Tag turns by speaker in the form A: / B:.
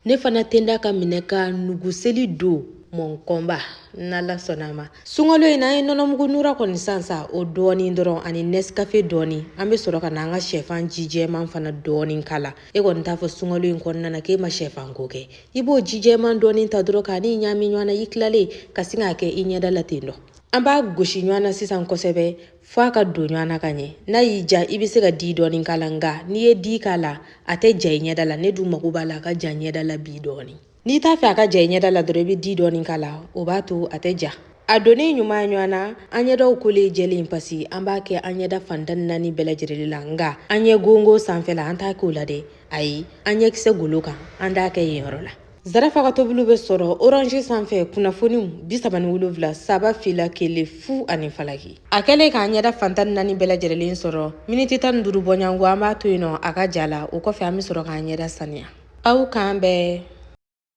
A: Ne fana tenda ka minɛ ka nuguseli do mon komba n'Ala sɔnna ma. Sunkalo in na ye nɔnɔmugu nura kɔni sansa o dɔɔni dɔrɔn ani Nescafe dɔɔni an bɛ sɔrɔ ka na an ka sɛfan jijɛman fana dɔɔni kala. E kɔni t'a fɔ sunkalo in kɔnɔna na k'e ma sɛfan ko kɛ. I b'o jijɛman dɔɔni ta dɔrɔn k'a ni ɲami ɲɔgɔnna i tilalen ka sin k'a kɛ i ɲɛda la ten dɔ. An b'a gosi ɲɔgɔn na sisan kosɛbɛ f'a ka don ɲɔgɔn na ka ɲɛ. N'a y'i ja i bɛ se ka di dɔɔni k'a la nka n'i ye di k'a la a tɛ ja i ɲɛda la. Ne dun mago b'a la a ka ja ɲɛda la bi dɔɔni. N'i t'a fɛ a ka ja i ɲɛda la dɔrɔn i bɛ di dɔɔni k'a la o b'a to a tɛ ja. A donnen ɲuman ɲɔgɔn na an ɲɛdaw kolen jɛlen pasi an b'a kɛ an ɲɛda fan 14 bɛɛ lajɛlen la nka an ɲɛ gongo sanfɛla an t'a k'o la dɛ. Ayi an ɲɛkisɛ golo kan an t'a kɛ yen yɔrɔ la. Zarafa ka tobiliw bɛ sɔrɔ orange sanfɛ kunnafoniw 37 saba fila kelen fu ani falaki. A kɛlen k'an ɲɛda fan 14 bɛɛ lajɛlen sɔrɔ miniti 15 bɔɲango an b'a to yen nɔ a ka ja la o kɔfɛ an bɛ sɔrɔ k'an ɲɛda saniya. Aw kan bɛɛ